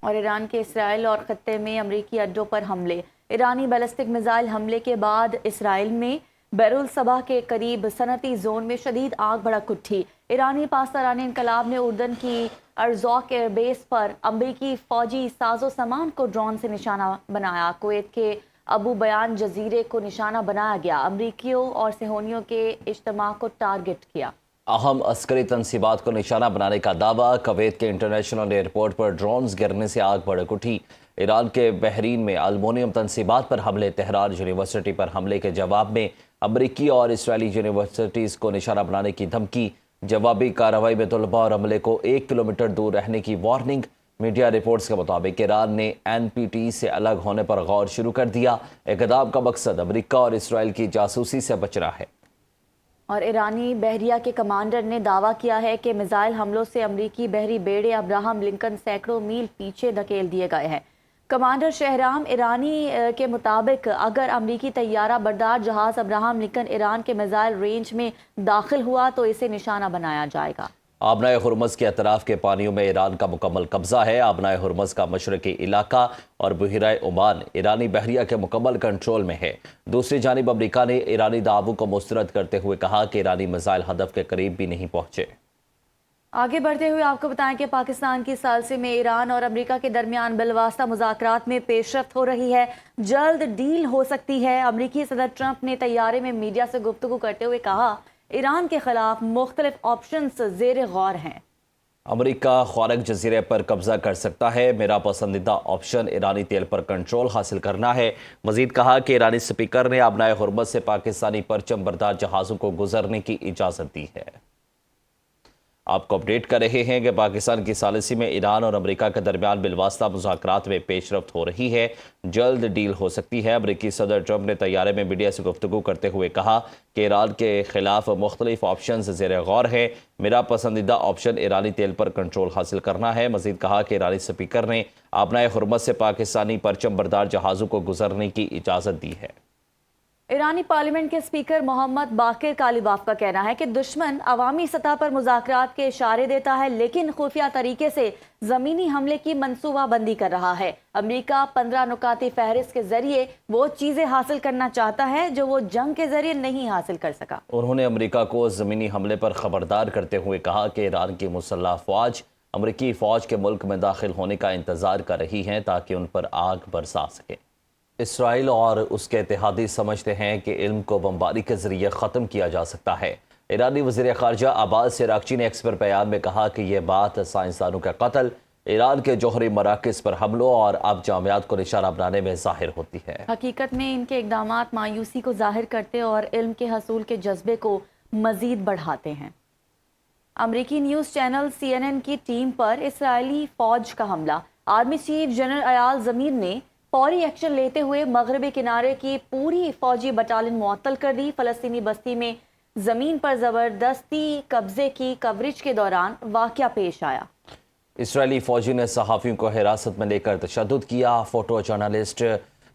اور ایران کے اسرائیل اور خطے میں امریکی اڈوں پر حملے۔ ایرانی بیلسٹک میزائل حملے کے بعد اسرائیل میں بیرالصباح کے قریب صنعتی زون میں شدید آگ بھڑک اٹھی۔ ایرانی پاسداران انقلاب نے اردن کی ارزوق ایئر بیس پر امریکی فوجی ساز و سامان کو ڈرون سے نشانہ بنایا۔ کویت کے ابو بیان جزیرے کو نشانہ بنایا گیا۔ امریکیوں اور صہیونیوں کے اجتماع کو ٹارگٹ کیا۔ اہم عسکری تنصیبات کو نشانہ بنانے کا دعویٰ۔ کویت کے انٹرنیشنل ایئرپورٹ پر ڈرونز گرنے سے آگ بھڑک اٹھی۔ ایران کے بحرین میں المونیم تنصیبات پر حملے۔ تہران یونیورسٹی پر حملے کے جواب میں امریکی اور اسرائیلی یونیورسٹیز کو نشانہ بنانے کی دھمکی۔ جوابی کارروائی میں طلباء اور عملے کو 1 کلومیٹر دور رہنے کی وارننگ۔ میڈیا رپورٹس کے مطابق ایران نے NPT سے الگ ہونے پر غور شروع کر دیا۔ اقدام کا مقصد امریکہ اور اسرائیل کی جاسوسی سے بچنا ہے۔ اور ایرانی بحریہ کے کمانڈر نے دعویٰ کیا ہے کہ میزائل حملوں سے امریکی بحری بیڑے ابراہم لنکن سینکڑوں میل پیچھے دھکیل دیے گئے ہیں۔ کمانڈر شہرام ایرانی کے مطابق اگر امریکی طیارہ بردار جہاز ابراہم لنکن ایران کے میزائل رینج میں داخل ہوا تو اسے نشانہ بنایا جائے گا۔ آبنائے ہرمز کے اطراف کے پانیوں میں ایران کا مکمل قبضہ ہے۔ آبنائے ہرمز کا مشرقی علاقہ اور بحیرہ عمان ایرانی بحریہ کے مکمل کنٹرول میں ہے۔ دوسری جانب امریکہ نے ایرانی دعووں کو مسترد کرتے ہوئے کہا کہ ایرانی میزائل ہدف کے قریب بھی نہیں پہنچے۔ آگے بڑھتے ہوئے آپ کو بتائیں کہ پاکستان کی ثالثی میں ایران اور امریکہ کے درمیان بالواسطہ مذاکرات میں پیش رفت ہو رہی ہے۔ جلد ڈیل ہو سکتی ہے۔ امریکی صدر ٹرمپ نے طیارے میں میڈیا سے گفتگو کرتے ہوئے کہا ایران کے خلاف مختلف آپشنز زیر غور ہیں۔ امریکہ خوارق جزیرے پر قبضہ کر سکتا ہے۔ میرا پسندیدہ آپشن ایرانی تیل پر کنٹرول حاصل کرنا ہے۔ مزید کہا کہ ایرانی سپیکر نے آبنائے ہرمز سے پاکستانی پرچم بردار جہازوں کو گزرنے کی اجازت دی ہے۔ آپ کو اپڈیٹ کر رہے ہیں کہ پاکستان کی ثالثی میں ایران اور امریکہ کے درمیان بالواسطہ مذاکرات میں پیش رفت ہو رہی ہے۔ جلد ڈیل ہو سکتی ہے۔ امریکی صدر ٹرمپ نے طیارے میں میڈیا سے گفتگو کرتے ہوئے کہا کہ ایران کے خلاف مختلف آپشنز زیر غور ہیں۔ میرا پسندیدہ آپشن ایرانی تیل پر کنٹرول حاصل کرنا ہے۔ مزید کہا کہ ایرانی سپیکر نے آبنائے ہرمز سے پاکستانی پرچم بردار جہازوں کو گزرنے کی اجازت دی ہے۔ ایرانی پارلیمنٹ کے اسپیکر محمد باقر کالیباف کا کہنا ہے کہ دشمن عوامی سطح پر مذاکرات کے اشارے دیتا ہے لیکن خفیہ طریقے سے زمینی حملے کی منصوبہ بندی کر رہا ہے۔ امریکہ 15 نکاتی فہرست کے ذریعے وہ چیزیں حاصل کرنا چاہتا ہے جو وہ جنگ کے ذریعے نہیں حاصل کر سکا۔ انہوں نے امریکہ کو زمینی حملے پر خبردار کرتے ہوئے کہا کہ ایران کی مسلح فوج امریکی فوج کے ملک میں داخل ہونے کا انتظار کر رہی ہے تاکہ ان پر آگ برسا سکے۔ اسرائیل اور اس کے اتحادی سمجھتے ہیں کہ علم کو بمباری کے ذریعے ختم کیا جا سکتا ہے۔ ایرانی وزیر خارجہ عباس عراقچی نے ایکس پر بیان میں کہا کہ یہ بات سائنسدانوں کا قتل، ایران کے جوہری مراکز پر حملوں اور اب جامعات کو نشانہ بنانے میں ظاہر ہوتی ہے۔ حقیقت میں ان کے اقدامات مایوسی کو ظاہر کرتے اور علم کے حصول کے جذبے کو مزید بڑھاتے ہیں۔ امریکی نیوز چینل CNN کی ٹیم پر اسرائیلی فوج کا حملہ۔ آرمی چیف جنرل ایال زمیر نے فوری ایکشن لیتے ہوئے مغربی کنارے کی پوری فوجی بٹالین معطل کر دی۔ فلسطینی بستی میں زمین پر زبردستی قبضے کی کوریج کے دوران واقعہ پیش آیا۔ اسرائیلی فوجی نے صحافیوں کو حراست میں لے کر تشدد کیا۔ فوٹو جرنلسٹ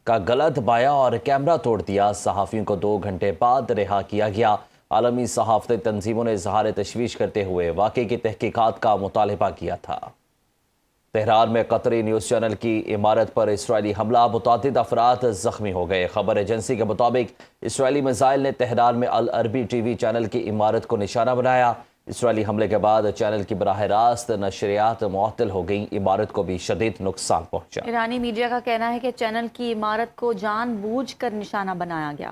کا گلا دبایا اور کیمرہ توڑ دیا۔ صحافیوں کو 2 گھنٹے بعد رہا کیا گیا۔ عالمی صحافتی تنظیموں نے اظہار تشویش کرتے ہوئے واقعے کی تحقیقات کا مطالبہ کیا تھا۔ تہران میں قطری نیوز چینل کی عمارت پر اسرائیلی حملہ، متعدد افراد زخمی ہو گئے۔ خبر ایجنسی کے مطابق اسرائیلی میزائل نے تہران میں العربی ٹی وی چینل کی عمارت کو نشانہ بنایا۔ اسرائیلی حملے کے بعد چینل کی براہ راست نشریات معطل ہو گئیں۔ عمارت کو بھی شدید نقصان پہنچا۔ ایرانی میڈیا کا کہنا ہے کہ چینل کی عمارت کو جان بوجھ کر نشانہ بنایا گیا۔